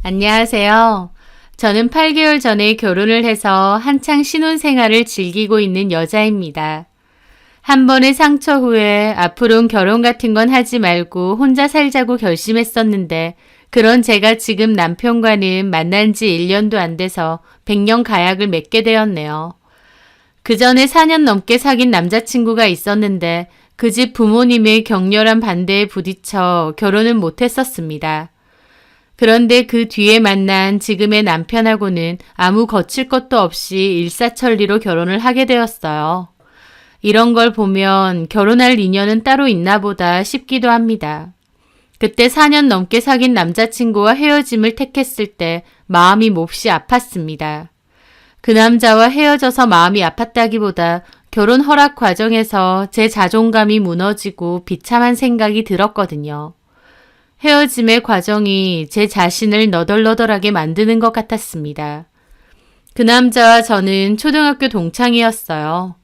안녕하세요. 저는 8개월 전에 결혼을 해서 한창 신혼생활을 즐기고 있는 여자입니다. 한 번의 상처 후에 앞으로는 결혼 같은 건 하지 말고 혼자 살자고 결심했었는데 그런 제가 지금 남편과는 만난 지 1년도 안 돼서 백년 가약을 맺게 되었네요. 그 전에 4년 넘게 사귄 남자친구가 있었는데 그 집 부모님의 격렬한 반대에 부딪혀 결혼은 못했었습니다. 그런데 그 뒤에 만난 지금의 남편하고는 아무 거칠 것도 없이 일사천리로 결혼을 하게 되었어요. 이런 걸 보면 결혼할 인연은 따로 있나 보다 싶기도 합니다. 그때 4년 넘게 사귄 남자친구와 헤어짐을 택했을 때 마음이 몹시 아팠습니다. 그 남자와 헤어져서 마음이 아팠다기보다 결혼 허락 과정에서 제 자존감이 무너지고 비참한 생각이 들었거든요. 헤어짐의 과정이 제 자신을 너덜너덜하게 만드는 것 같았습니다. 그 남자와 저는 초등학교 동창이었어요.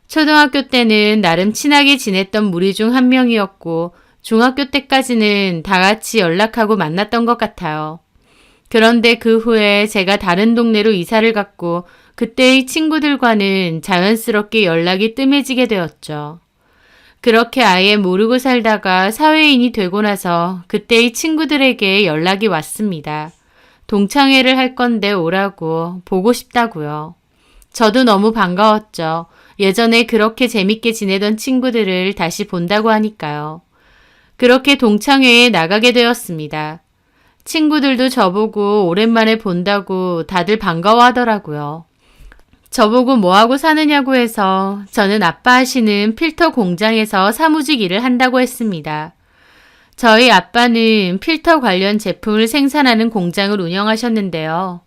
초등학교 때는 나름 친하게 지냈던 무리 중 한 명이었고 중학교 때까지는 다 같이 연락하고 만났던 것 같아요. 그런데 그 후에 제가 다른 동네로 이사를 갔고 그때의 친구들과는 자연스럽게 연락이 뜸해지게 되었죠. 그렇게 아예 모르고 살다가 사회인이 되고 나서 그때의 친구들에게 연락이 왔습니다. 동창회를 할 건데 오라고, 보고 싶다고요. 저도 너무 반가웠죠. 예전에 그렇게 재밌게 지내던 친구들을 다시 본다고 하니까요. 그렇게 동창회에 나가게 되었습니다. 친구들도 저보고 오랜만에 본다고 다들 반가워하더라고요. 저보고 뭐하고 사느냐고 해서 저는 아빠 하시는 필터 공장에서 사무직 일을 한다고 했습니다. 저희 아빠는 필터 관련 제품을 생산하는 공장을 운영하셨는데요.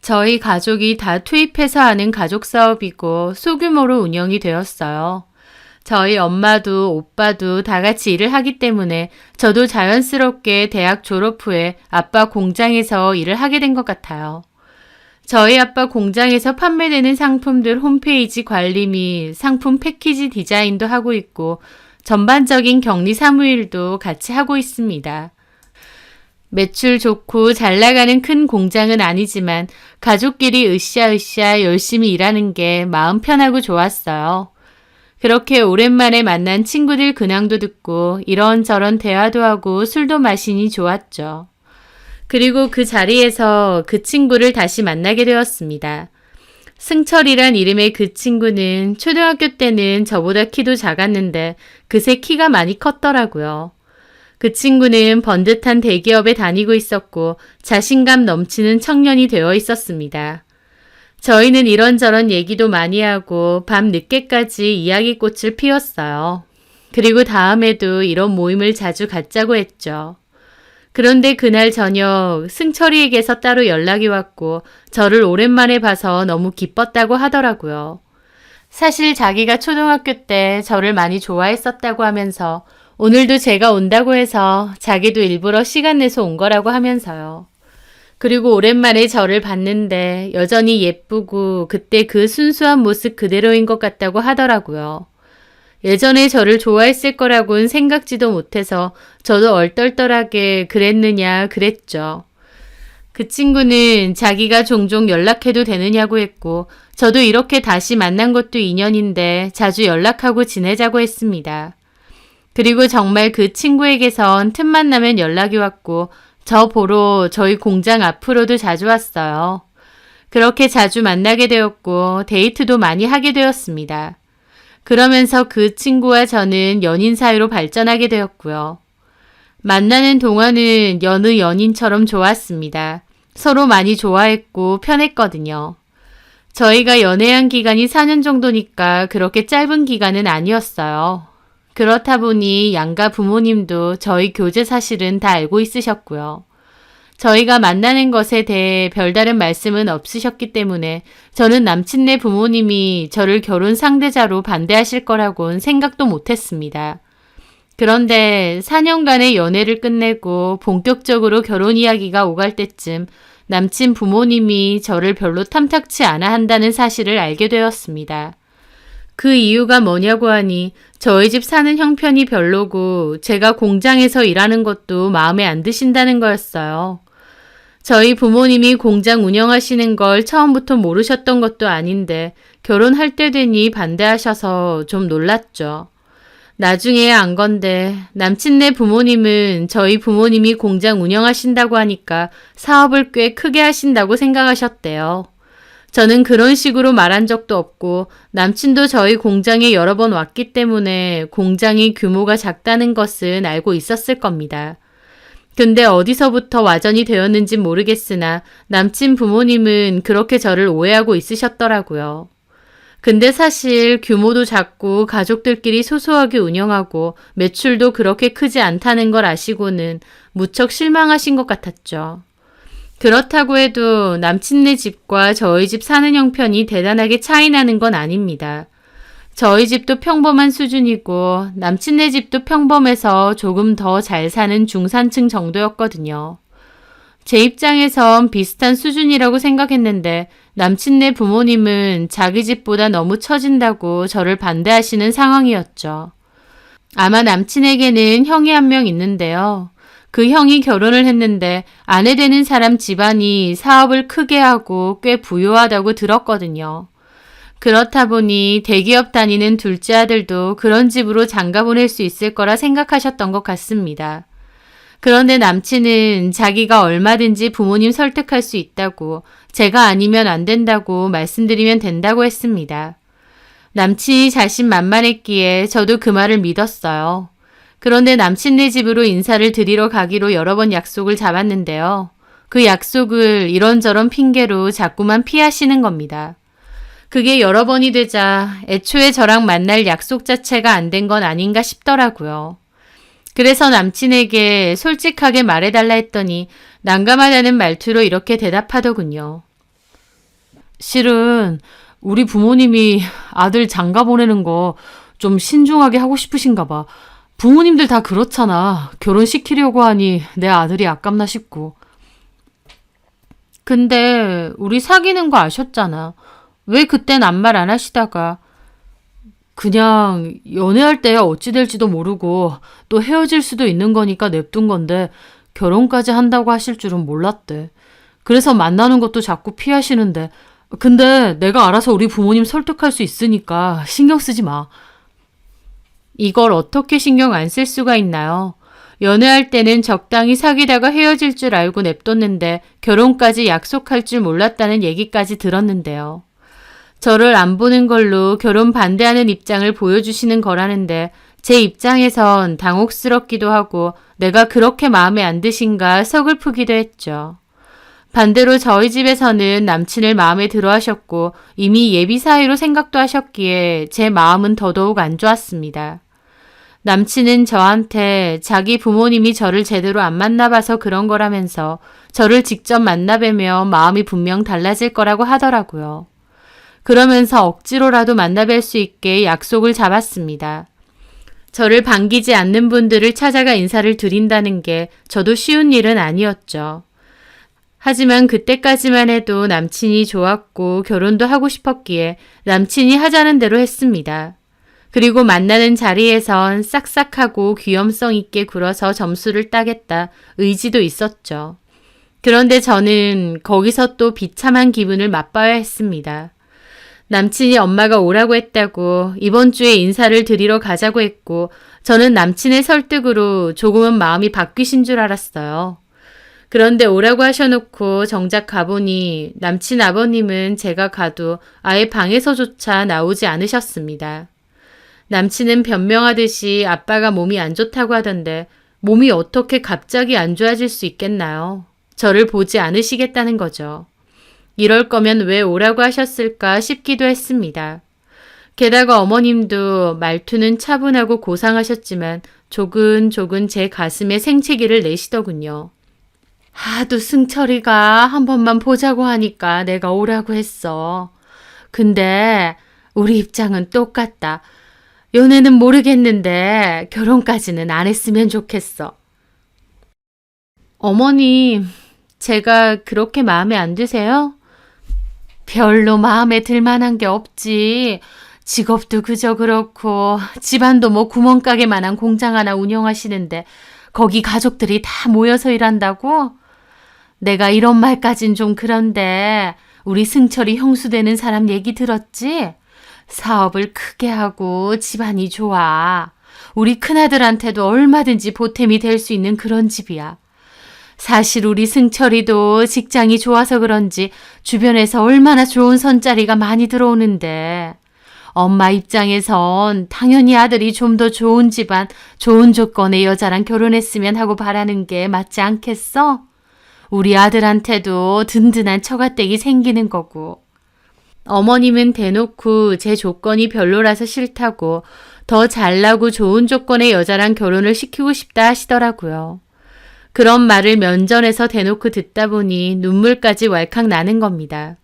저희 가족이 다 투입해서 하는 가족 사업이고 소규모로 운영이 되었어요. 저희 엄마도 오빠도 다 같이 일을 하기 때문에 저도 자연스럽게 대학 졸업 후에 아빠 공장에서 일을 하게 된 것 같아요. 저희 아빠 공장에서 판매되는 상품들 홈페이지 관리 및 상품 패키지 디자인도 하고 있고 전반적인 격리 사무일도 같이 하고 있습니다. 매출 좋고 잘 나가는 큰 공장은 아니지만 가족끼리 으쌰으쌰 열심히 일하는 게 마음 편하고 좋았어요. 그렇게 오랜만에 만난 친구들 근황도 듣고 이런저런 대화도 하고 술도 마시니 좋았죠. 그리고 그 자리에서 그 친구를 다시 만나게 되었습니다. 승철이란 이름의 그 친구는 초등학교 때는 저보다 키도 작았는데 그새 키가 많이 컸더라고요. 그 친구는 번듯한 대기업에 다니고 있었고 자신감 넘치는 청년이 되어 있었습니다. 저희는 이런저런 얘기도 많이 하고 밤 늦게까지 이야기꽃을 피웠어요. 그리고 다음에도 이런 모임을 자주 갖자고 했죠. 그런데 그날 저녁 승철이에게서 따로 연락이 왔고 저를 오랜만에 봐서 너무 기뻤다고 하더라고요. 사실 자기가 초등학교 때 저를 많이 좋아했었다고 하면서 오늘도 제가 온다고 해서 자기도 일부러 시간 내서 온 거라고 하면서요. 그리고 오랜만에 저를 봤는데 여전히 예쁘고 그때 그 순수한 모습 그대로인 것 같다고 하더라고요. 예전에 저를 좋아했을 거라고는 생각지도 못해서 저도 얼떨떨하게 그랬느냐 그랬죠. 그 친구는 자기가 종종 연락해도 되느냐고 했고 저도 이렇게 다시 만난 것도 인연인데 자주 연락하고 지내자고 했습니다. 그리고 정말 그 친구에게선 틈만 나면 연락이 왔고 저 보러 저희 공장 앞으로도 자주 왔어요. 그렇게 자주 만나게 되었고 데이트도 많이 하게 되었습니다. 그러면서 그 친구와 저는 연인 사이로 발전하게 되었고요. 만나는 동안은 여느 연인처럼 좋았습니다. 서로 많이 좋아했고 편했거든요. 저희가 연애한 기간이 4년 정도니까 그렇게 짧은 기간은 아니었어요. 그렇다 보니 양가 부모님도 저희 교제 사실은 다 알고 있으셨고요. 저희가 만나는 것에 대해 별다른 말씀은 없으셨기 때문에 저는 남친네 부모님이 저를 결혼 상대자로 반대하실 거라고는 생각도 못했습니다. 그런데 4년간의 연애를 끝내고 본격적으로 결혼 이야기가 오갈 때쯤 남친 부모님이 저를 별로 탐탁치 않아 한다는 사실을 알게 되었습니다. 그 이유가 뭐냐고 하니 저희 집 사는 형편이 별로고 제가 공장에서 일하는 것도 마음에 안 드신다는 거였어요. 저희 부모님이 공장 운영하시는 걸 처음부터 모르셨던 것도 아닌데 결혼할 때 되니 반대하셔서 좀 놀랐죠. 나중에야 안 건데 남친네 부모님은 저희 부모님이 공장 운영하신다고 하니까 사업을 꽤 크게 하신다고 생각하셨대요. 저는 그런 식으로 말한 적도 없고 남친도 저희 공장에 여러 번 왔기 때문에 공장이 규모가 작다는 것은 알고 있었을 겁니다. 근데 어디서부터 와전이 되었는지 모르겠으나 남친 부모님은 그렇게 저를 오해하고 있으셨더라고요. 근데 사실 규모도 작고 가족들끼리 소소하게 운영하고 매출도 그렇게 크지 않다는 걸 아시고는 무척 실망하신 것 같았죠. 그렇다고 해도 남친네 집과 저희 집 사는 형편이 대단하게 차이 나는 건 아닙니다. 저희 집도 평범한 수준이고 남친네 집도 평범해서 조금 더 잘 사는 중산층 정도였거든요. 제 입장에선 비슷한 수준이라고 생각했는데 남친네 부모님은 자기 집보다 너무 처진다고 저를 반대하시는 상황이었죠. 아마 남친에게는 형이 한 명 있는데요. 그 형이 결혼을 했는데 아내 되는 사람 집안이 사업을 크게 하고 꽤 부유하다고 들었거든요. 그렇다 보니 대기업 다니는 둘째 아들도 그런 집으로 장가 보낼 수 있을 거라 생각하셨던 것 같습니다. 그런데 남친은 자기가 얼마든지 부모님 설득할 수 있다고, 제가 아니면 안 된다고 말씀드리면 된다고 했습니다. 남친이 자신만만했기에 저도 그 말을 믿었어요. 그런데 남친네 집으로 인사를 드리러 가기로 여러 번 약속을 잡았는데요. 그 약속을 이런저런 핑계로 자꾸만 피하시는 겁니다. 그게 여러 번이 되자 애초에 저랑 만날 약속 자체가 안 된 건 아닌가 싶더라고요. 그래서 남친에게 솔직하게 말해달라 했더니 난감하다는 말투로 이렇게 대답하더군요. 실은 우리 부모님이 아들 장가 보내는 거 좀 신중하게 하고 싶으신가 봐. 부모님들 다 그렇잖아. 결혼시키려고 하니 내 아들이 아깝나 싶고. 근데 우리 사귀는 거 아셨잖아. 왜 그땐 아무 말 안 하시다가 그냥 연애할 때 어찌 될지도 모르고 또 헤어질 수도 있는 거니까 냅둔 건데 결혼까지 한다고 하실 줄은 몰랐대. 그래서 만나는 것도 자꾸 피하시는데 근데 내가 알아서 우리 부모님 설득할 수 있으니까 신경 쓰지 마. 이걸 어떻게 신경 안 쓸 수가 있나요? 연애할 때는 적당히 사귀다가 헤어질 줄 알고 냅뒀는데 결혼까지 약속할 줄 몰랐다는 얘기까지 들었는데요. 저를 안 보는 걸로 결혼 반대하는 입장을 보여주시는 거라는데 제 입장에선 당혹스럽기도 하고 내가 그렇게 마음에 안 드신가 서글프기도 했죠. 반대로 저희 집에서는 남친을 마음에 들어 하셨고 이미 예비 사이로 생각도 하셨기에 제 마음은 더더욱 안 좋았습니다. 남친은 저한테 자기 부모님이 저를 제대로 안 만나봐서 그런 거라면서 저를 직접 만나뵈면 마음이 분명 달라질 거라고 하더라고요. 그러면서 억지로라도 만나뵐 수 있게 약속을 잡았습니다. 저를 반기지 않는 분들을 찾아가 인사를 드린다는 게 저도 쉬운 일은 아니었죠. 하지만 그때까지만 해도 남친이 좋았고 결혼도 하고 싶었기에 남친이 하자는 대로 했습니다. 그리고 만나는 자리에선 싹싹하고 귀염성 있게 굴어서 점수를 따겠다 의지도 있었죠. 그런데 저는 거기서 또 비참한 기분을 맛봐야 했습니다. 남친이 엄마가 오라고 했다고 이번 주에 인사를 드리러 가자고 했고 저는 남친의 설득으로 조금은 마음이 바뀌신 줄 알았어요. 그런데 오라고 하셔놓고 정작 가보니 남친 아버님은 제가 가도 아예 방에서조차 나오지 않으셨습니다. 남친은 변명하듯이 아빠가 몸이 안 좋다고 하던데 몸이 어떻게 갑자기 안 좋아질 수 있겠나요? 저를 보지 않으시겠다는 거죠. 이럴 거면 왜 오라고 하셨을까 싶기도 했습니다. 게다가 어머님도 말투는 차분하고 고상하셨지만 조근조근 제 가슴에 생채기를 내시더군요. 하도 승철이가 한 번만 보자고 하니까 내가 오라고 했어. 근데 우리 입장은 똑같다. 연애는 모르겠는데 결혼까지는 안 했으면 좋겠어. 어머님, 제가 그렇게 마음에 안 드세요? 별로 마음에 들 만한 게 없지. 직업도 그저 그렇고 집안도 뭐 구멍가게만한 공장 하나 운영하시는데 거기 가족들이 다 모여서 일한다고? 내가 이런 말까진 좀 그런데 우리 승철이 형수 되는 사람 얘기 들었지? 사업을 크게 하고 집안이 좋아. 우리 큰아들한테도 얼마든지 보탬이 될 수 있는 그런 집이야. 사실 우리 승철이도 직장이 좋아서 그런지 주변에서 얼마나 좋은 선자리가 많이 들어오는데 엄마 입장에선 당연히 아들이 좀 더 좋은 집안, 좋은 조건의 여자랑 결혼했으면 하고 바라는 게 맞지 않겠어? 우리 아들한테도 든든한 처가댁이 생기는 거고. 어머님은 대놓고 제 조건이 별로라서 싫다고 더 잘나고 좋은 조건의 여자랑 결혼을 시키고 싶다 하시더라고요. 그런 말을 면전에서 대놓고 듣다 보니 눈물까지 왈칵 나는 겁니다.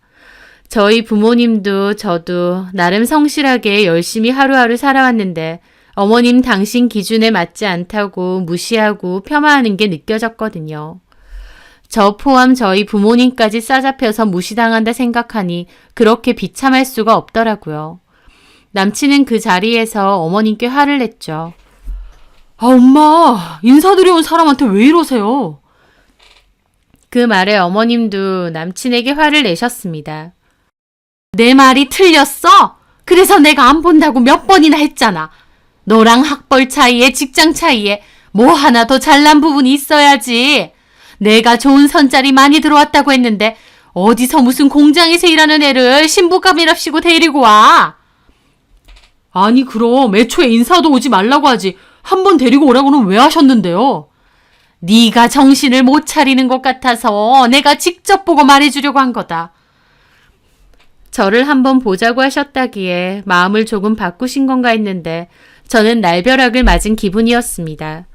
저희 부모님도 저도 나름 성실하게 열심히 하루하루 살아왔는데 어머님 당신 기준에 맞지 않다고 무시하고 폄하하는 게 느껴졌거든요. 저 포함 저희 부모님까지 싸잡혀서 무시당한다 생각하니 그렇게 비참할 수가 없더라고요. 남친은 그 자리에서 어머님께 화를 냈죠. 아, 엄마, 인사드려 온 사람한테 왜 이러세요? 그 말에 어머님도 남친에게 화를 내셨습니다. 내 말이 틀렸어? 그래서 내가 안 본다고 몇 번이나 했잖아. 너랑 학벌 차이에 직장 차이에 뭐 하나 더 잘난 부분이 있어야지. 내가 좋은 선자리 많이 들어왔다고 했는데 어디서 무슨 공장에서 일하는 애를 신부감이랍시고 데리고 와. 아니 그럼 애초에 인사도 오지 말라고 하지 한 번 데리고 오라고는 왜 하셨는데요? 네가 정신을 못 차리는 것 같아서 내가 직접 보고 말해주려고 한 거다. 저를 한번 보자고 하셨다기에 마음을 조금 바꾸신 건가 했는데 저는 날벼락을 맞은 기분이었습니다.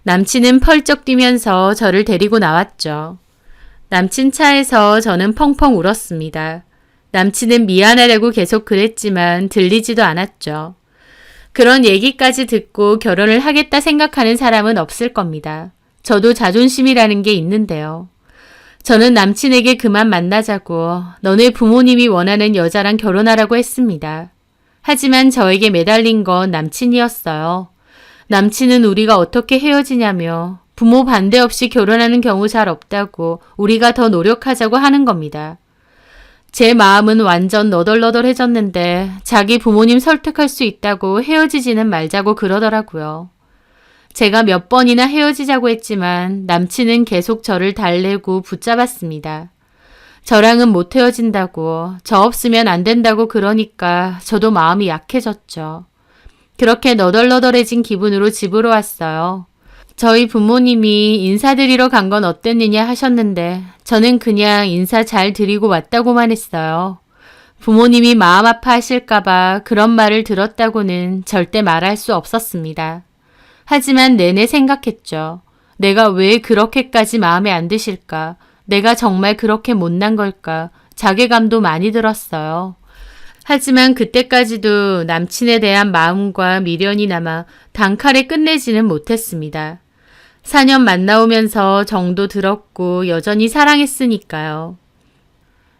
남친은 펄쩍 뛰면서 저를 데리고 나왔죠. 남친 차에서 저는 펑펑 울었습니다. 남친은 미안하다고 계속 그랬지만 들리지도 않았죠. 그런 얘기까지 듣고 결혼을 하겠다 생각하는 사람은 없을 겁니다. 저도 자존심이라는 게 있는데요. 저는 남친에게 그만 만나자고 너네 부모님이 원하는 여자랑 결혼하라고 했습니다. 하지만 저에게 매달린 건 남친이었어요. 남친은 우리가 어떻게 헤어지냐며 부모 반대 없이 결혼하는 경우 잘 없다고 우리가 더 노력하자고 하는 겁니다. 제 마음은 완전 너덜너덜해졌는데 자기 부모님 설득할 수 있다고 헤어지지는 말자고 그러더라고요. 제가 몇 번이나 헤어지자고 했지만 남친은 계속 저를 달래고 붙잡았습니다. 저랑은 못 헤어진다고, 저 없으면 안 된다고 그러니까 저도 마음이 약해졌죠. 그렇게 너덜너덜해진 기분으로 집으로 왔어요. 저희 부모님이 인사드리러 간 건 어땠느냐 하셨는데 저는 그냥 인사 잘 드리고 왔다고만 했어요. 부모님이 마음 아파하실까봐 그런 말을 들었다고는 절대 말할 수 없었습니다. 하지만 내내 생각했죠. 내가 왜 그렇게까지 마음에 안 드실까? 내가 정말 그렇게 못난 걸까? 자괴감도 많이 들었어요. 하지만 그때까지도 남친에 대한 마음과 미련이 남아 단칼에 끝내지는 못했습니다. 4년 만나오면서 정도 들었고 여전히 사랑했으니까요.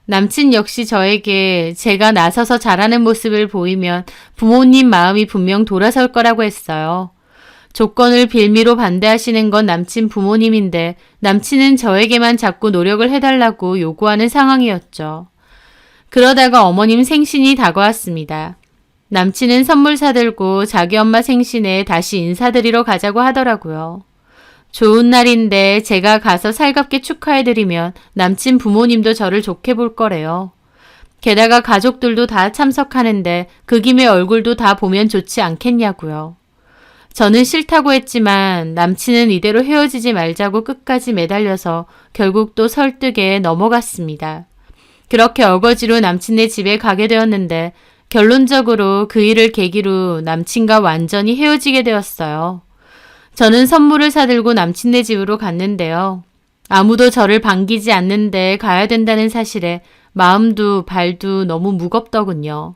남친 역시 저에게 제가 나서서 잘하는 모습을 보이면 부모님 마음이 분명 돌아설 거라고 했어요. 조건을 빌미로 반대하시는 건 남친 부모님인데 남친은 저에게만 자꾸 노력을 해달라고 요구하는 상황이었죠. 그러다가 어머님 생신이 다가왔습니다. 남친은 선물 사들고 자기 엄마 생신에 다시 인사드리러 가자고 하더라고요. 좋은 날인데 제가 가서 살갑게 축하해드리면 남친 부모님도 저를 좋게 볼 거래요. 게다가 가족들도 다 참석하는데 그 김에 얼굴도 다 보면 좋지 않겠냐고요. 저는 싫다고 했지만 남친은 이대로 헤어지지 말자고 끝까지 매달려서 결국 또 설득에 넘어갔습니다. 그렇게 어거지로 남친네 집에 가게 되었는데 결론적으로 그 일을 계기로 남친과 완전히 헤어지게 되었어요. 저는 선물을 사들고 남친네 집으로 갔는데요. 아무도 저를 반기지 않는데 가야 된다는 사실에 마음도 발도 너무 무겁더군요.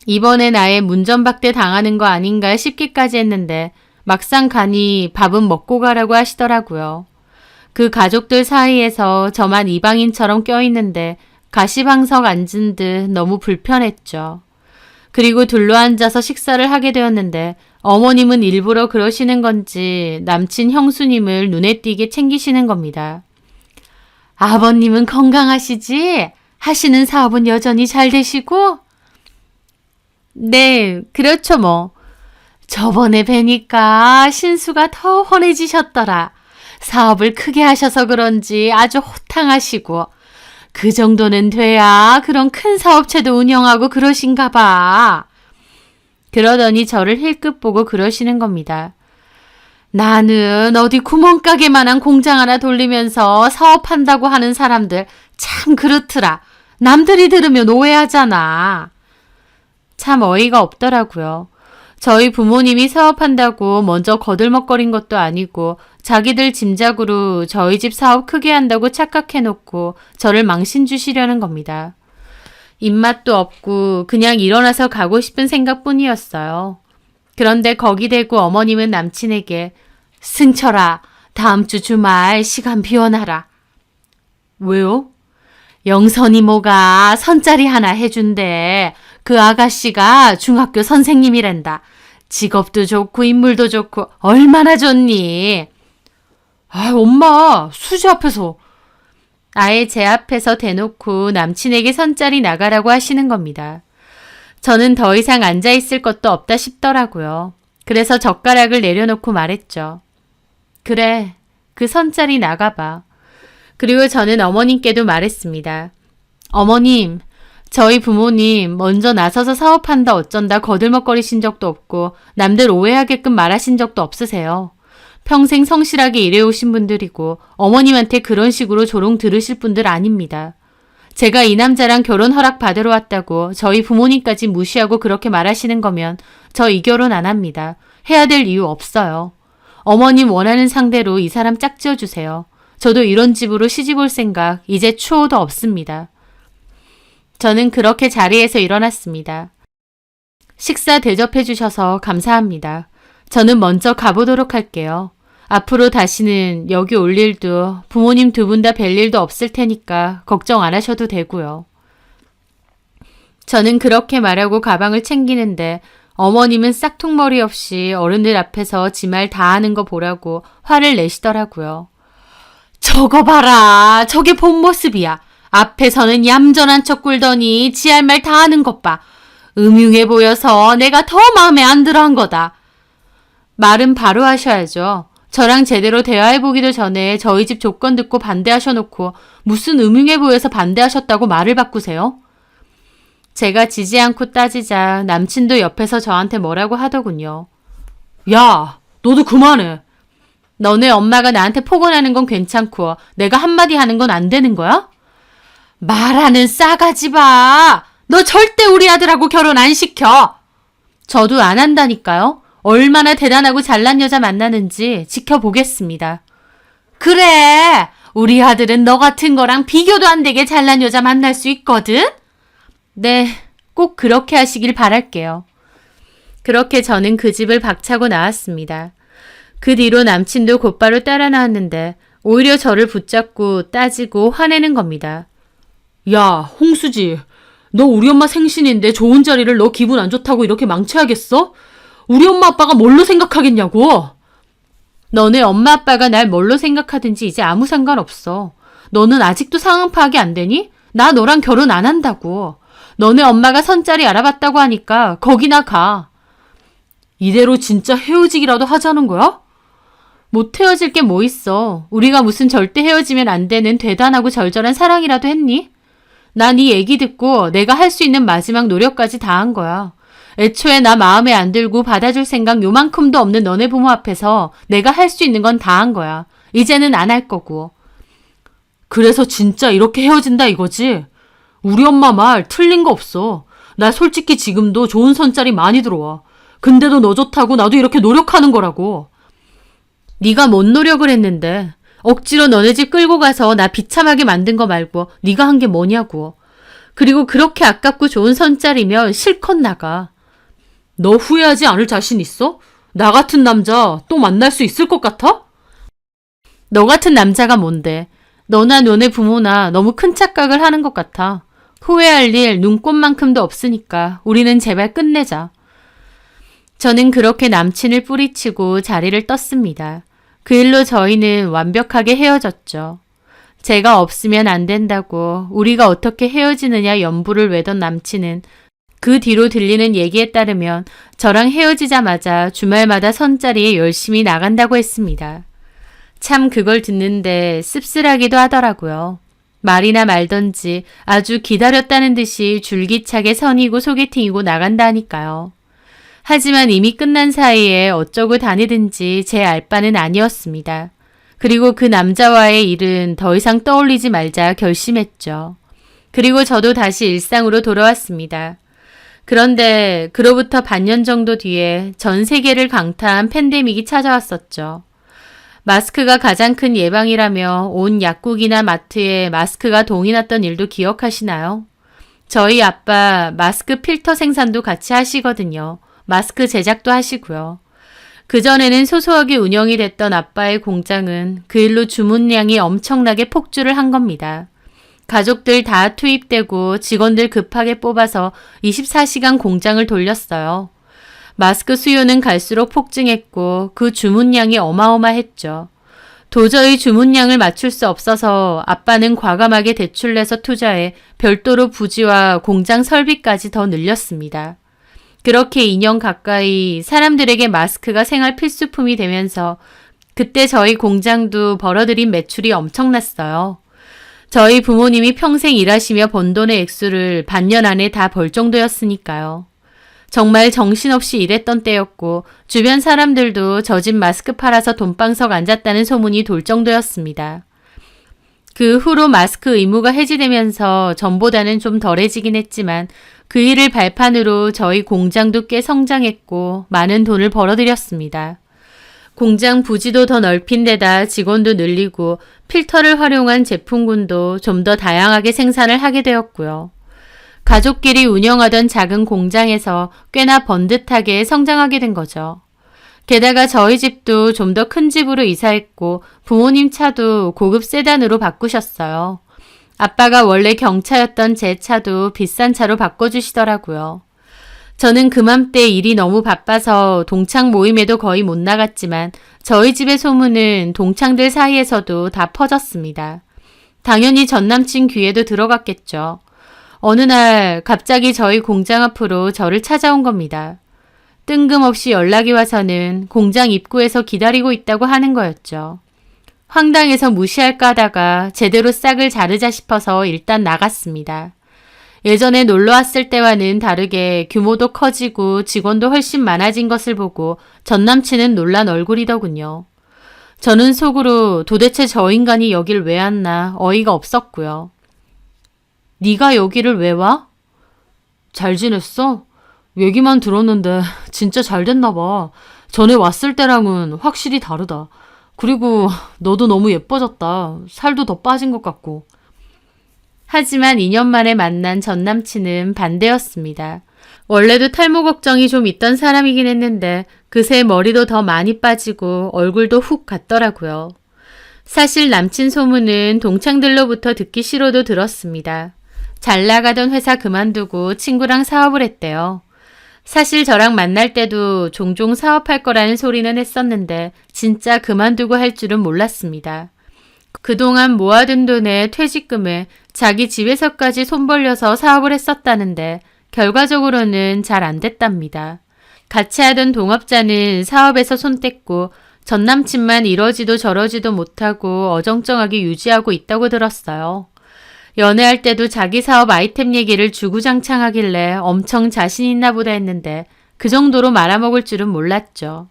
이번에 나의 문전박대 당하는 거 아닌가 싶기까지 했는데 막상 가니 밥은 먹고 가라고 하시더라고요. 그 가족들 사이에서 저만 이방인처럼 껴있는데 가시방석 앉은 듯 너무 불편했죠. 그리고 둘러앉아서 식사를 하게 되었는데 어머님은 일부러 그러시는 건지 남친 형수님을 눈에 띄게 챙기시는 겁니다. 아버님은 건강하시지? 하시는 사업은 여전히 잘 되시고? 네, 그렇죠 뭐. 저번에 뵈니까 신수가 더 훤해지셨더라. 사업을 크게 하셔서 그런지 아주 호탕하시고 그 정도는 돼야 그런 큰 사업체도 운영하고 그러신가 봐. 그러더니 저를 힐끗 보고 그러시는 겁니다. 나는 어디 구멍가게만한 공장 하나 돌리면서 사업한다고 하는 사람들 참 그렇더라. 남들이 들으면 오해하잖아. 참 어이가 없더라고요. 저희 부모님이 사업한다고 먼저 거들먹거린 것도 아니고 자기들 짐작으로 저희 집 사업 크게 한다고 착각해놓고 저를 망신 주시려는 겁니다. 입맛도 없고 그냥 일어나서 가고 싶은 생각뿐이었어요. 그런데 거기 대고 어머님은 남친에게 승철아, 다음 주 주말 시간 비워놔라. 왜요? 영선 이모가 선짜리 하나 해준대. 그 아가씨가 중학교 선생님이란다. 직업도 좋고 인물도 좋고 얼마나 좋니? 아, 엄마, 수지 앞에서. 아예 제 앞에서 대놓고 남친에게 선짜리 나가라고 하시는 겁니다. 저는 더 이상 앉아있을 것도 없다 싶더라고요. 그래서 젓가락을 내려놓고 말했죠. 그래, 그 선짜리 나가봐. 그리고 저는 어머님께도 말했습니다. 어머님, 저희 부모님 먼저 나서서 사업한다 어쩐다 거들먹거리신 적도 없고 남들 오해하게끔 말하신 적도 없으세요. 평생 성실하게 일해오신 분들이고 어머님한테 그런 식으로 조롱 들으실 분들 아닙니다. 제가 이 남자랑 결혼 허락 받으러 왔다고 저희 부모님까지 무시하고 그렇게 말하시는 거면 저 이 결혼 안 합니다. 해야 될 이유 없어요. 어머님 원하는 상대로 이 사람 짝지어 주세요. 저도 이런 집으로 시집 올 생각 이제 추호도 없습니다. 저는 그렇게 자리에서 일어났습니다. 식사 대접해 주셔서 감사합니다. 저는 먼저 가보도록 할게요. 앞으로 다시는 여기 올 일도 부모님 두 분 다 뵐 일도 없을 테니까 걱정 안 하셔도 되고요. 저는 그렇게 말하고 가방을 챙기는데 어머님은 싹퉁머리 없이 어른들 앞에서 지 말 다 하는 거 보라고 화를 내시더라고요. 저거 봐라. 저게 본 모습이야. 앞에서는 얌전한 척 굴더니 지 할 말 다 하는 것 봐. 음흉해 보여서 내가 더 마음에 안 들어 한 거다. 말은 바로 하셔야죠. 저랑 제대로 대화해보기도 전에 저희 집 조건 듣고 반대하셔놓고 무슨 음흉해 보여서 반대하셨다고 말을 바꾸세요? 제가 지지 않고 따지자 남친도 옆에서 저한테 뭐라고 하더군요. 야, 너도 그만해. 너네 엄마가 나한테 폭언하는 건 괜찮고 내가 한마디 하는 건 안 되는 거야? 말하는 싸가지 봐. 너 절대 우리 아들하고 결혼 안 시켜. 저도 안 한다니까요. 얼마나 대단하고 잘난 여자 만나는지 지켜보겠습니다. 그래, 우리 아들은 너 같은 거랑 비교도 안 되게 잘난 여자 만날 수 있거든? 네, 꼭 그렇게 하시길 바랄게요. 그렇게 저는 그 집을 박차고 나왔습니다. 그 뒤로 남친도 곧바로 따라 나왔는데 오히려 저를 붙잡고 따지고 화내는 겁니다. 야, 홍수지, 너 우리 엄마 생신인데 좋은 자리를 너 기분 안 좋다고 이렇게 망쳐야겠어? 우리 엄마 아빠가 뭘로 생각하겠냐고? 너네 엄마 아빠가 날 뭘로 생각하든지 이제 아무 상관없어. 너는 아직도 상황 파악이 안 되니? 나 너랑 결혼 안 한다고. 너네 엄마가 선자리 알아봤다고 하니까 거기나 가. 이대로 진짜 헤어지기라도 하자는 거야? 못 헤어질 게 뭐 있어. 우리가 무슨 절대 헤어지면 안 되는 대단하고 절절한 사랑이라도 했니? 난 이 얘기 듣고 내가 할 수 있는 마지막 노력까지 다 한 거야. 애초에 나 마음에 안 들고 받아줄 생각 요만큼도 없는 너네 부모 앞에서 내가 할 수 있는 건 다 한 거야. 이제는 안 할 거고. 그래서 진짜 이렇게 헤어진다 이거지? 우리 엄마 말 틀린 거 없어. 나 솔직히 지금도 좋은 선짜리 많이 들어와. 근데도 너 좋다고 나도 이렇게 노력하는 거라고. 네가 뭔 노력을 했는데. 억지로 너네 집 끌고 가서 나 비참하게 만든 거 말고 네가 한 게 뭐냐고. 그리고 그렇게 아깝고 좋은 선짜리면 실컷 나가. 너 후회하지 않을 자신 있어? 나 같은 남자 또 만날 수 있을 것 같아? 너 같은 남자가 뭔데? 너나 너네 부모나 너무 큰 착각을 하는 것 같아. 후회할 일 눈꼽만큼도 없으니까 우리는 제발 끝내자. 저는 그렇게 남친을 뿌리치고 자리를 떴습니다. 그 일로 저희는 완벽하게 헤어졌죠. 제가 없으면 안 된다고 우리가 어떻게 헤어지느냐 연부를 외던 남친은 그 뒤로 들리는 얘기에 따르면 저랑 헤어지자마자 주말마다 선자리에 열심히 나간다고 했습니다. 참 그걸 듣는데 씁쓸하기도 하더라고요. 말이나 말던지 아주 기다렸다는 듯이 줄기차게 선이고 소개팅이고 나간다니까요. 하지만 이미 끝난 사이에 어쩌고 다니든지 제 알 바는 아니었습니다. 그리고 그 남자와의 일은 더 이상 떠올리지 말자 결심했죠. 그리고 저도 다시 일상으로 돌아왔습니다. 그런데 그로부터 반년 정도 뒤에 전 세계를 강타한 팬데믹이 찾아왔었죠. 마스크가 가장 큰 예방이라며 온 약국이나 마트에 마스크가 동이 났던 일도 기억하시나요? 저희 아빠 마스크 필터 생산도 같이 하시거든요. 마스크 제작도 하시고요. 그전에는 소소하게 운영이 됐던 아빠의 공장은 그 일로 주문량이 엄청나게 폭주를 한 겁니다. 가족들 다 투입되고 직원들 급하게 뽑아서 24시간 공장을 돌렸어요. 마스크 수요는 갈수록 폭증했고 그 주문량이 어마어마했죠. 도저히 주문량을 맞출 수 없어서 아빠는 과감하게 대출 내서 투자해 별도로 부지와 공장 설비까지 더 늘렸습니다. 그렇게 2년 가까이 사람들에게 마스크가 생활 필수품이 되면서 그때 저희 공장도 벌어들인 매출이 엄청났어요. 저희 부모님이 평생 일하시며 번 돈의 액수를 반년 안에 다 벌 정도였으니까요. 정말 정신없이 일했던 때였고 주변 사람들도 저 집 마스크 팔아서 돈방석 앉았다는 소문이 돌 정도였습니다. 그 후로 마스크 의무가 해지되면서 전보다는 좀 덜해지긴 했지만 그 일을 발판으로 저희 공장도 꽤 성장했고 많은 돈을 벌어들였습니다. 공장 부지도 더 넓힌 데다 직원도 늘리고 필터를 활용한 제품군도 좀 더 다양하게 생산을 하게 되었고요. 가족끼리 운영하던 작은 공장에서 꽤나 번듯하게 성장하게 된 거죠. 게다가 저희 집도 좀 더 큰 집으로 이사했고 부모님 차도 고급 세단으로 바꾸셨어요. 아빠가 원래 경차였던 제 차도 비싼 차로 바꿔주시더라고요. 저는 그맘때 일이 너무 바빠서 동창 모임에도 거의 못 나갔지만 저희 집의 소문은 동창들 사이에서도 다 퍼졌습니다. 당연히 전 남친 귀에도 들어갔겠죠. 어느 날 갑자기 저희 공장 앞으로 저를 찾아온 겁니다. 뜬금없이 연락이 와서는 공장 입구에서 기다리고 있다고 하는 거였죠. 황당해서 무시할까 하다가 제대로 싹을 자르자 싶어서 일단 나갔습니다. 예전에 놀러 왔을 때와는 다르게 규모도 커지고 직원도 훨씬 많아진 것을 보고 전 남친은 놀란 얼굴이더군요. 저는 속으로 도대체 저 인간이 여길 왜 왔나 어이가 없었고요. 네가 여기를 왜 와? 잘 지냈어? 얘기만 들었는데 진짜 잘 됐나 봐. 전에 왔을 때랑은 확실히 다르다. 그리고 너도 너무 예뻐졌다. 살도 더 빠진 것 같고. 하지만 2년 만에 만난 전 남친은 반대였습니다. 원래도 탈모 걱정이 좀 있던 사람이긴 했는데 그새 머리도 더 많이 빠지고 얼굴도 훅 갔더라고요. 사실 남친 소문은 동창들로부터 듣기 싫어도 들었습니다. 잘 나가던 회사 그만두고 친구랑 사업을 했대요. 사실 저랑 만날 때도 종종 사업할 거라는 소리는 했었는데 진짜 그만두고 할 줄은 몰랐습니다. 그동안 모아둔 돈에 퇴직금에 자기 집에서까지 손 벌려서 사업을 했었다는데 결과적으로는 잘 안 됐답니다. 같이 하던 동업자는 사업에서 손 뗐고 전 남친만 이러지도 저러지도 못하고 어정쩡하게 유지하고 있다고 들었어요. 연애할 때도 자기 사업 아이템 얘기를 주구장창하길래 엄청 자신 있나 보다 했는데 그 정도로 말아먹을 줄은 몰랐죠.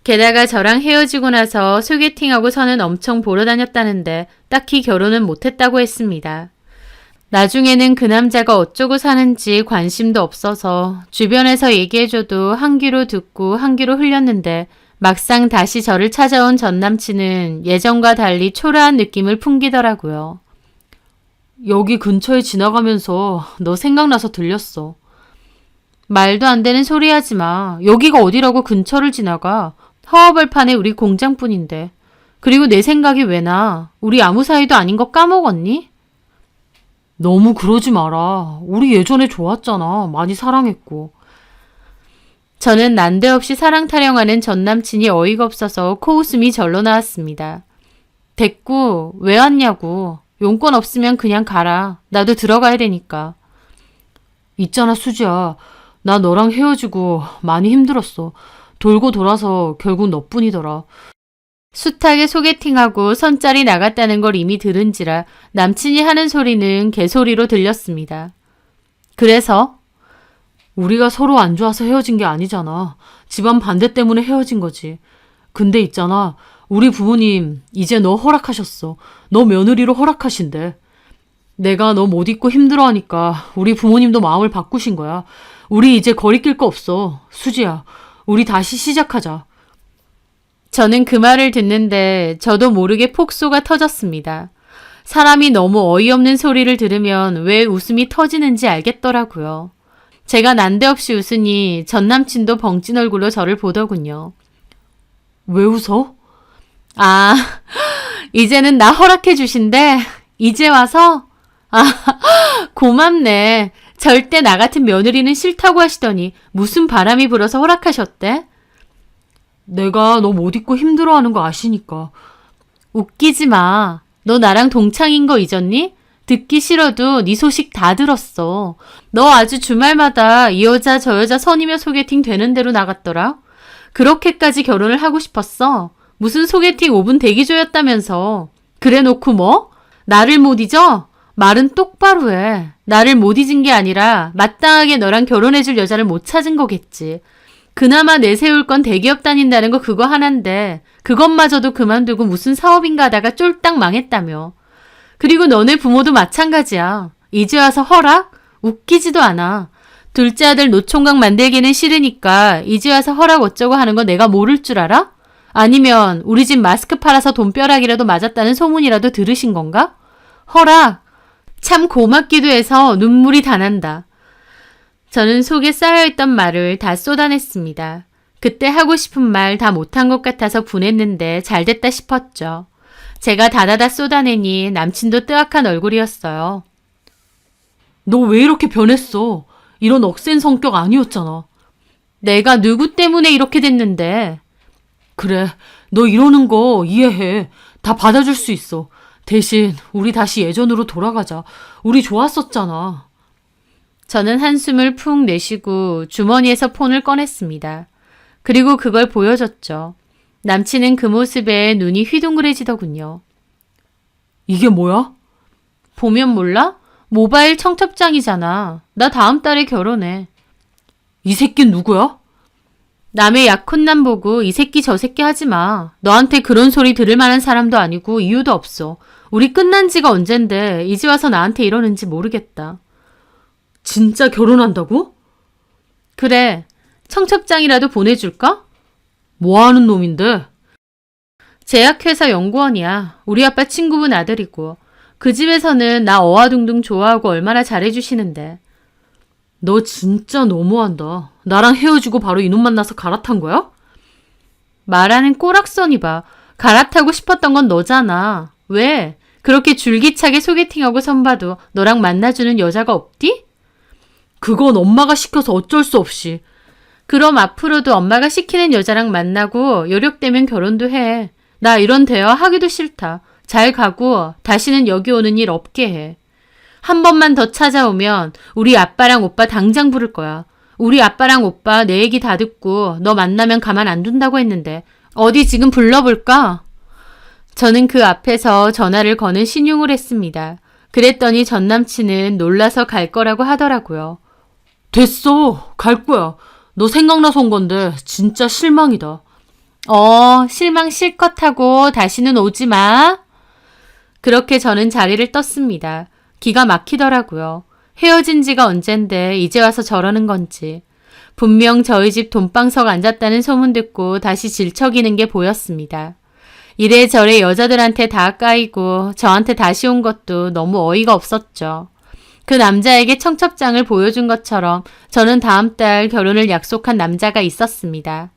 게다가 저랑 헤어지고 나서 소개팅하고 선은 엄청 보러 다녔다는데 딱히 결혼은 못했다고 했습니다. 나중에는 그 남자가 어쩌고 사는지 관심도 없어서 주변에서 얘기해줘도 한 귀로 듣고 한 귀로 흘렸는데 막상 다시 저를 찾아온 전 남친은 예전과 달리 초라한 느낌을 풍기더라고요. 여기 근처에 지나가면서 너 생각나서 들렸어. 말도 안 되는 소리 하지 마. 여기가 어디라고 근처를 지나가. 허허벌판에 우리 공장뿐인데. 그리고 내 생각이 왜 나? 우리 아무 사이도 아닌 거 까먹었니? 너무 그러지 마라. 우리 예전에 좋았잖아. 많이 사랑했고. 저는 난데없이 사랑 타령하는 전 남친이 어이가 없어서 코웃음이 절로 나왔습니다. 됐고 왜 왔냐고. 용건 없으면 그냥 가라. 나도 들어가야 되니까. 있잖아, 수지야. 나 너랑 헤어지고 많이 힘들었어. 돌고 돌아서 결국 너뿐이더라. 숱하게 소개팅하고 선짤이 나갔다는 걸 이미 들은지라 남친이 하는 소리는 개소리로 들렸습니다. 그래서? 우리가 서로 안 좋아서 헤어진 게 아니잖아. 집안 반대 때문에 헤어진 거지. 근데 있잖아. 우리 부모님 이제 너 허락하셨어. 너 며느리로 허락하신대. 내가 너 못 있고 힘들어하니까 우리 부모님도 마음을 바꾸신 거야. 우리 이제 거리낄 거 없어. 수지야, 우리 다시 시작하자. 저는 그 말을 듣는데 저도 모르게 폭소가 터졌습니다. 사람이 너무 어이없는 소리를 들으면 왜 웃음이 터지는지 알겠더라고요. 제가 난데없이 웃으니 전 남친도 벙찐 얼굴로 저를 보더군요. 왜 웃어? 아, 이제는 나 허락해 주신대. 이제 와서? 아, 고맙네. 절대 나 같은 며느리는 싫다고 하시더니 무슨 바람이 불어서 허락하셨대? 내가 너 못 있고 힘들어하는 거 아시니까. 웃기지 마. 너 나랑 동창인 거 잊었니? 듣기 싫어도 네 소식 다 들었어. 너 아주 주말마다 이 여자 저 여자 선이며 소개팅 되는 대로 나갔더라. 그렇게까지 결혼을 하고 싶었어. 무슨 소개팅 5분 대기조였다면서. 그래 놓고 뭐? 나를 못 잊어? 말은 똑바로 해. 나를 못 잊은 게 아니라 마땅하게 너랑 결혼해줄 여자를 못 찾은 거겠지. 그나마 내세울 건 대기업 다닌다는 거 그거 하나인데 그것마저도 그만두고 무슨 사업인가 하다가 쫄딱 망했다며. 그리고 너네 부모도 마찬가지야. 이제 와서 허락? 웃기지도 않아. 둘째 아들 노총각 만들기는 싫으니까 이제 와서 허락 어쩌고 하는 거 내가 모를 줄 알아? 아니면 우리 집 마스크 팔아서 돈벼락이라도 맞았다는 소문이라도 들으신 건가? 허락! 참 고맙기도 해서 눈물이 다 난다. 저는 속에 쌓여있던 말을 다 쏟아냈습니다. 그때 하고 싶은 말 다 못한 것 같아서 분했는데 잘됐다 싶었죠. 제가 다다다 쏟아내니 남친도 뜨악한 얼굴이었어요. 너 왜 이렇게 변했어? 이런 억센 성격 아니었잖아. 내가 누구 때문에 이렇게 됐는데. 그래, 너 이러는 거 이해해. 다 받아줄 수 있어. 대신 우리 다시 예전으로 돌아가자. 우리 좋았었잖아. 저는 한숨을 푹 내쉬고 주머니에서 폰을 꺼냈습니다. 그리고 그걸 보여줬죠. 남친은 그 모습에 눈이 휘둥그레지더군요. 이게 뭐야? 보면 몰라? 모바일 청첩장이잖아. 나 다음 달에 결혼해. 이 새끼 누구야? 남의 약혼남 보고 이 새끼 저 새끼 하지 마. 너한테 그런 소리 들을 만한 사람도 아니고 이유도 없어. 우리 끝난 지가 언젠데 이제 와서 나한테 이러는지 모르겠다. 진짜 결혼한다고? 그래. 청첩장이라도 보내줄까? 뭐 하는 놈인데? 제약회사 연구원이야. 우리 아빠 친구분 아들이고. 그 집에서는 나 어와둥둥 좋아하고 얼마나 잘해주시는데. 너 진짜 너무한다. 나랑 헤어지고 바로 이놈 만나서 갈아탄 거야? 말하는 꼬락서니 봐. 갈아타고 싶었던 건 너잖아. 왜? 그렇게 줄기차게 소개팅하고 선봐도 너랑 만나주는 여자가 없디? 그건 엄마가 시켜서 어쩔 수 없이. 그럼 앞으로도 엄마가 시키는 여자랑 만나고 여력되면 결혼도 해. 나 이런 대화 하기도 싫다. 잘 가고 다시는 여기 오는 일 없게 해. 한 번만 더 찾아오면 우리 아빠랑 오빠 당장 부를 거야. 우리 아빠랑 오빠 내 얘기 다 듣고 너 만나면 가만 안 둔다고 했는데 어디 지금 불러볼까? 저는 그 앞에서 전화를 거는 신용을 했습니다. 그랬더니 전 남친은 놀라서 갈 거라고 하더라고요. 됐어. 갈 거야. 너 생각나서 온 건데 진짜 실망이다. 실망 실컷 하고 다시는 오지 마. 그렇게 저는 자리를 떴습니다. 기가 막히더라고요. 헤어진 지가 언젠데 이제 와서 저러는 건지. 분명 저희 집 돈방석 앉았다는 소문 듣고 다시 질척이는 게 보였습니다. 이래저래 여자들한테 다 까이고 저한테 다시 온 것도 너무 어이가 없었죠. 그 남자에게 청첩장을 보여준 것처럼 저는 다음 달 결혼을 약속한 남자가 있었습니다.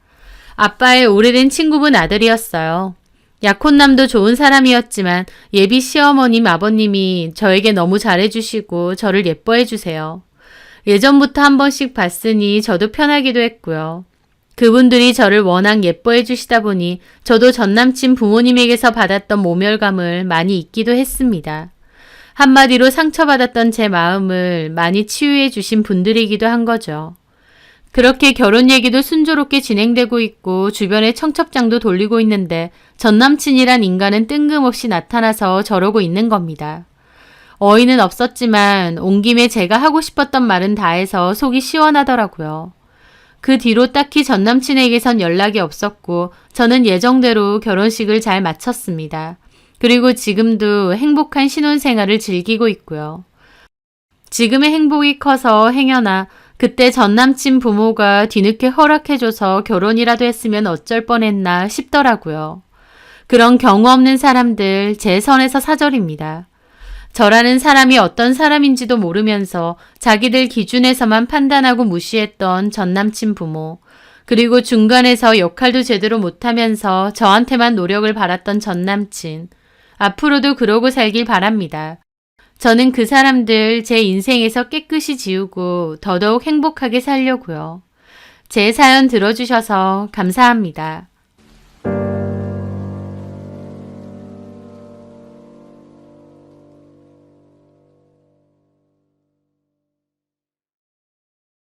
아빠의 오래된 친구분 아들이었어요. 약혼남도 좋은 사람이었지만 예비 시어머님 아버님이 저에게 너무 잘해주시고 저를 예뻐해주세요. 예전부터 한 번씩 봤으니 저도 편하기도 했고요. 그분들이 저를 워낙 예뻐해주시다 보니 저도 전남친 부모님에게서 받았던 모멸감을 많이 잊기도 했습니다. 한마디로 상처받았던 제 마음을 많이 치유해 주신 분들이기도 한 거죠. 그렇게 결혼 얘기도 순조롭게 진행되고 있고 주변에 청첩장도 돌리고 있는데 전남친이란 인간은 뜬금없이 나타나서 저러고 있는 겁니다. 어이는 없었지만 온 김에 제가 하고 싶었던 말은 다 해서 속이 시원하더라고요. 그 뒤로 딱히 전남친에게선 연락이 없었고 저는 예정대로 결혼식을 잘 마쳤습니다. 그리고 지금도 행복한 신혼생활을 즐기고 있고요. 지금의 행복이 커서 행여나 그때 전남친 부모가 뒤늦게 허락해줘서 결혼이라도 했으면 어쩔 뻔했나 싶더라고요. 그런 경우 없는 사람들 제 선에서 사절입니다. 저라는 사람이 어떤 사람인지도 모르면서 자기들 기준에서만 판단하고 무시했던 전남친 부모, 그리고 중간에서 역할도 제대로 못하면서 저한테만 노력을 바랐던 전남친, 앞으로도 그러고 살길 바랍니다. 저는 그 사람들 제 인생에서 깨끗이 지우고 더더욱 행복하게 살려고요. 제 사연 들어주셔서 감사합니다.